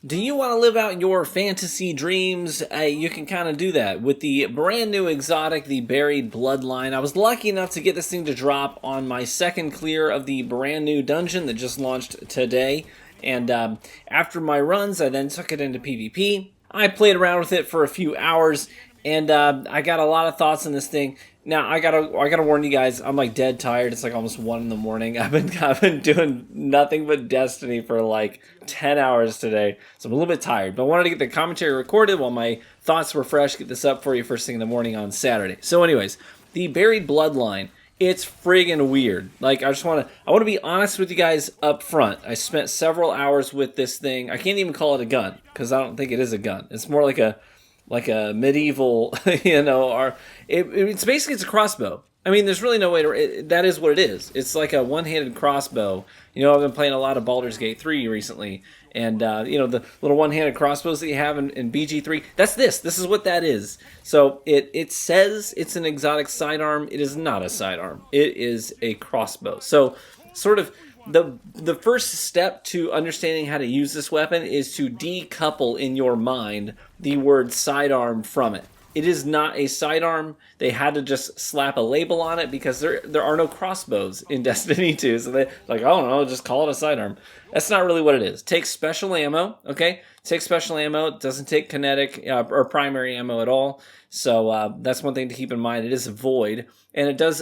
Do you want to live out your fantasy dreams? You can kind of do that with the brand new exotic, the Buried Bloodline. I was lucky enough to get this thing to drop on my second clear of the brand new dungeon that just launched today. And after my runs, I then took it into PvP. I played around with it for a few hours, and I got a lot of thoughts on this thing. Now I gotta warn you guys, I'm like dead tired. It's like almost 1 in the morning. I've been doing nothing but Destiny for like 10 hours today, so I'm a little bit tired. But I wanted to get the commentary recorded while my thoughts were fresh. Get this up for you first thing in the morning on Saturday. So, anyways, the Buried Bloodline. It's friggin' weird. Like, I want to be honest with you guys up front. I spent several hours with this thing. I can't even call it a gun because I don't think it is a gun. It's more like a medieval, or it's basically it's a crossbow. I mean, there's really no way to. That is what it is. It's like a one-handed crossbow. I've been playing a lot of Baldur's Gate 3 recently, and the little one-handed crossbows that you have in BG3. That's this. This is what that is. So it says it's an exotic sidearm. It is not a sidearm. It is a crossbow. So sort of. The first step to understanding how to use this weapon is to decouple in your mind the word sidearm from it. It is not a sidearm. They had to just slap a label on it because there are no crossbows in Destiny 2. So they like, I don't know, just call it a sidearm. That's not really what it is. It takes special ammo, okay? It takes special ammo. It doesn't take kinetic or primary ammo at all. So that's one thing to keep in mind. It is a void. And it does,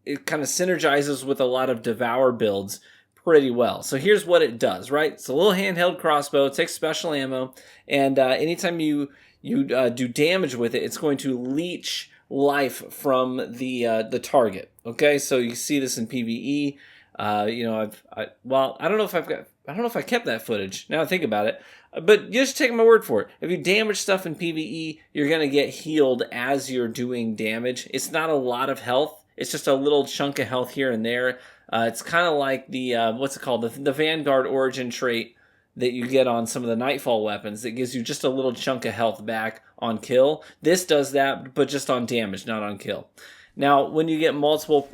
it kind of synergizes with a lot of Devour builds pretty well. So here's what it does, right? It's a little handheld crossbow. It takes special ammo, and anytime you do damage with it, it's going to leech life from the target. Okay, so you see this in PvE. I don't know if I kept that footage. Now I think about it, but just take my word for it. If you damage stuff in PvE, you're gonna get healed as you're doing damage. It's not a lot of health. It's just a little chunk of health here and there. It's kind of like the, the Vanguard origin trait that you get on some of the Nightfall weapons that gives you just a little chunk of health back on kill. This does that, but just on damage, not on kill. Now, when you get multiple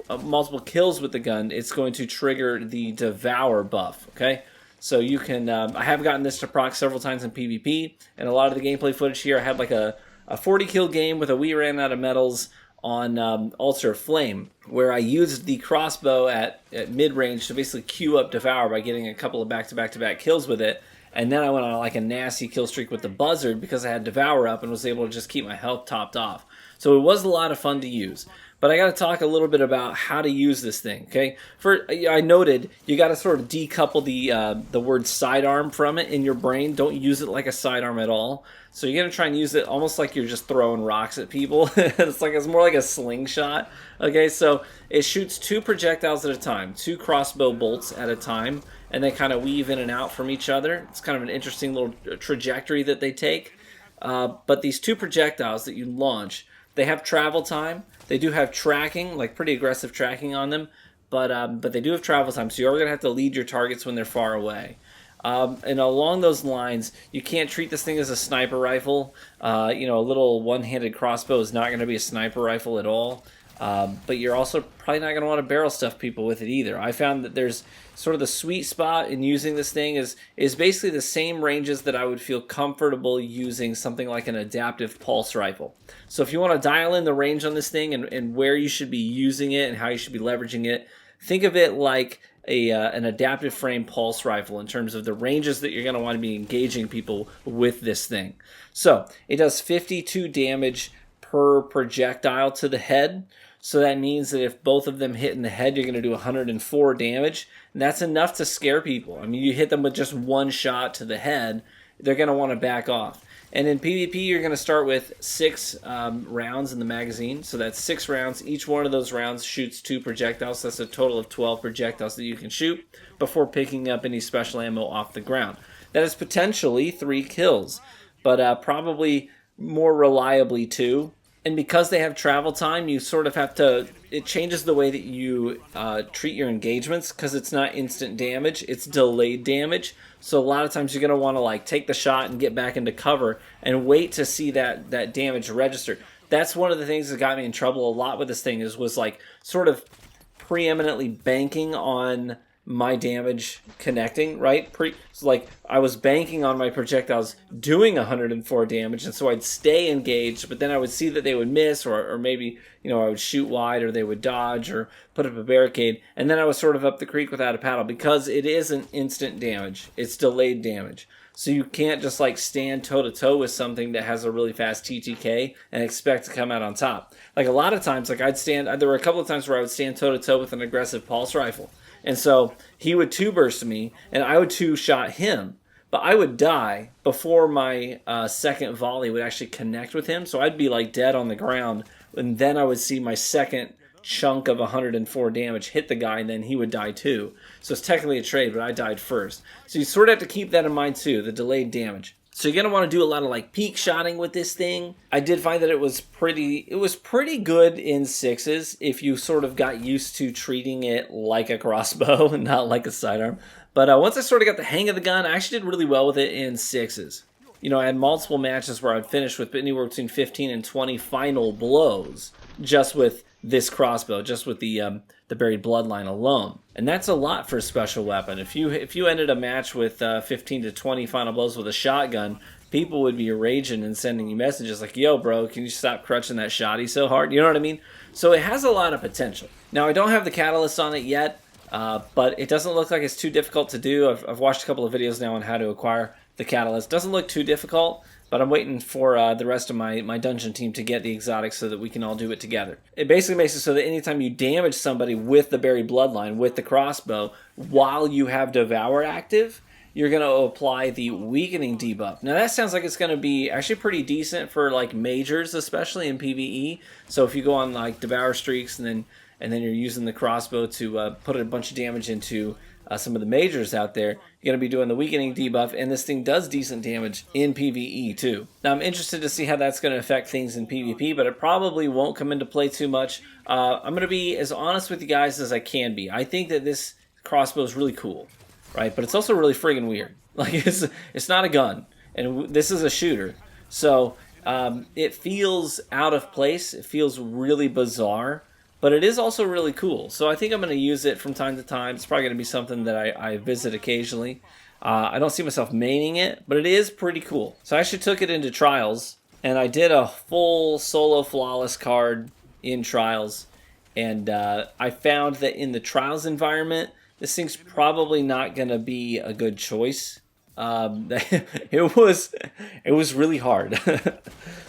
kills with the gun, it's going to trigger the Devour buff, okay? So you can, I have gotten this to proc several times in PvP, and a lot of the gameplay footage here, I had like a 40 kill game with a We Ran Out of Medals on Altar of Flame, where I used the crossbow at mid-range to basically queue up Devour by getting a couple of back-to-back kills with it, and then I went on like a nasty kill streak with the Buzzard because I had Devour up and was able to just keep my health topped off. So it was a lot of fun to use. But I got to talk a little bit about how to use this thing, okay? I noted you got to sort of decouple the word sidearm from it in your brain. Don't use it like a sidearm at all. So you're going to try and use it almost like you're just throwing rocks at people. It's more like a slingshot, okay? So it shoots 2 projectiles at a time, 2 crossbow bolts at a time, and they kind of weave in and out from each other. It's kind of an interesting little trajectory that they take. But these 2 projectiles that you launch, they have travel time. They do have tracking, like pretty aggressive tracking on them, but they do have travel time, so you're going to have to lead your targets when they're far away. And along those lines, you can't treat this thing as a sniper rifle. A little one-handed crossbow is not going to be a sniper rifle at all. But you're also probably not going to want to barrel stuff people with it either. I found that there's sort of the sweet spot in using this thing is basically the same ranges that I would feel comfortable using something like an adaptive pulse rifle. So if you want to dial in the range on this thing and where you should be using it and how you should be leveraging it, think of it like an adaptive frame pulse rifle in terms of the ranges that you're going to want to be engaging people with this thing. So it does 52 damage per projectile to the head. So that means that if both of them hit in the head, you're going to do 104 damage. And that's enough to scare people. I mean, you hit them with just 1 shot to the head, they're going to want to back off. And in PvP, you're going to start with 6 rounds in the magazine. So that's 6 rounds. Each one of those rounds shoots 2 projectiles. So that's a total of 12 projectiles that you can shoot before picking up any special ammo off the ground. That is potentially 3 kills, but probably more reliably 2. And because they have travel time, you sort of have to, it changes the way that you treat your engagements because it's not instant damage, it's delayed damage. So a lot of times you're going to want to like take the shot and get back into cover and wait to see that damage register. That's one of the things that got me in trouble a lot with this thing was like sort of preeminently banking on my damage connecting, right? So like I was banking on my projectiles doing 104 damage, and so I'd stay engaged, but then I would see that they would miss, or maybe, you know, I would shoot wide, or they would dodge, or put up a barricade, and then I was sort of up the creek without a paddle, because it isn't instant damage, it's delayed damage. So you can't just like stand toe-to-toe with something that has a really fast TTK and expect to come out on top. Like a lot of times, like there were a couple of times where I would stand toe-to-toe with an aggressive pulse rifle. And so he would two-burst me, and I would two-shot him. But I would die before my second volley would actually connect with him. So I'd be like dead on the ground, and then I would see my second chunk of 104 damage hit the guy, and then he would die too. So it's technically a trade, but I died first. So you sort of have to keep that in mind too, the delayed damage. So you're going to want to do a lot of like peak shotting with this thing. I did find that it was pretty good in sixes if you sort of got used to treating it like a crossbow and not like a sidearm. But once I sort of got the hang of the gun, I actually did really well with it in sixes. You know, I had multiple matches where I'd finish with anywhere between 15 and 20 final blows just with this crossbow, just with the Buried Bloodline alone. And that's a lot for a special weapon. If you ended a match with 15 to 20 final blows with a shotgun, people would be raging and sending you messages like, yo, bro, can you stop crutching that shotty so hard? You know what I mean? So it has a lot of potential. Now, I don't have the catalyst on it yet, but it doesn't look like it's too difficult to do. I've watched a couple of videos now on how to acquire the catalyst. Doesn't look too difficult, but I'm waiting for the rest of my dungeon team to get the exotics so that we can all do it together. It basically makes it so that anytime you damage somebody with the Buried Bloodline, with the crossbow, while you have Devour active, you're going to apply the weakening debuff. Now that sounds like it's going to be actually pretty decent for like majors, especially in PvE. So if you go on like Devour streaks and then you're using the crossbow to put a bunch of damage into some of the majors out there, you're going to be doing the weakening debuff, and this thing does decent damage in PvE too. Now I'm interested to see how that's going to affect things in PvP, but it probably won't come into play too much. I'm going to be as honest with you guys as I can be. I think that this crossbow is really cool, right? But it's also really friggin' weird. Like it's not a gun, and this is a shooter. So it feels out of place. It feels really bizarre. But it is also really cool. So I think I'm going to use it from time to time. It's probably going to be something that I visit occasionally. I don't see myself maining it, but it is pretty cool. So I actually took it into Trials, and I did a full solo flawless card in Trials. And I found that in the Trials environment, this thing's probably not going to be a good choice. It was really hard.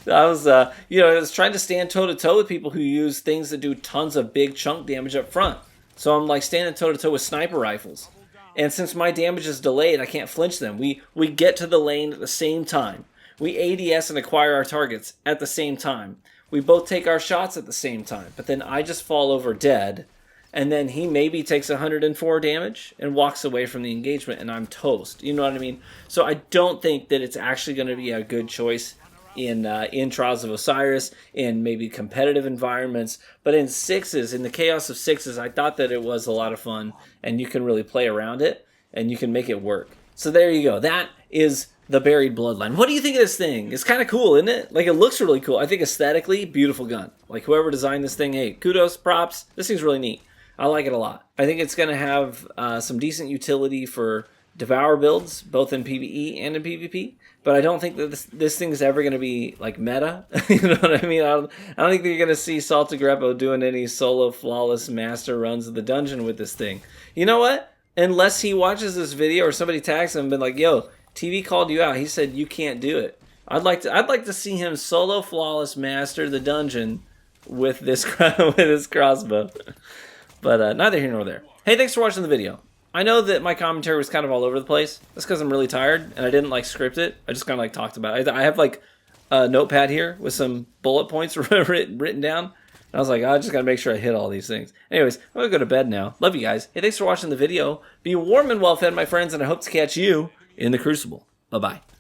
I was trying to stand toe-to-toe with people who use things that do tons of big chunk damage up front. So I'm like standing toe-to-toe with sniper rifles. And since my damage is delayed, I can't flinch them. We get to the lane at the same time. We ADS and acquire our targets at the same time. We both take our shots at the same time. But then I just fall over dead. And then he maybe takes 104 damage and walks away from the engagement, and I'm toast. You know what I mean? So I don't think that it's actually going to be a good choice in Trials of Osiris, in maybe competitive environments. But in sixes, in the chaos of sixes, I thought that it was a lot of fun, and you can really play around it, and you can make it work. So there you go. That is the Buried Bloodline. What do you think of this thing? It's kind of cool, isn't it? Like, it looks really cool. I think aesthetically, beautiful gun. Like, whoever designed this thing, hey, kudos, props. This thing's really neat. I like it a lot. I think it's going to have some decent utility for Devour builds, both in PvE and in PvP. But I don't think that this thing is ever going to be like meta. You know what I mean? I don't think that you're going to see Salta Greppo doing any solo flawless master runs of the dungeon with this thing. You know what? Unless he watches this video or somebody tags him and been like, "Yo, TV called you out. He said you can't do it." I'd like to see him solo flawless master the dungeon with this crossbow. But neither here nor there. Hey, thanks for watching the video. I know that my commentary was kind of all over the place. That's because I'm really tired, and I didn't like script it. I just kind of like talked about it. I have like a notepad here with some bullet points written down. And I was like, I just got to make sure I hit all these things. Anyways, I'm going to go to bed now. Love you guys. Hey, thanks for watching the video. Be warm and well fed, my friends, and I hope to catch you in the Crucible. Bye-bye.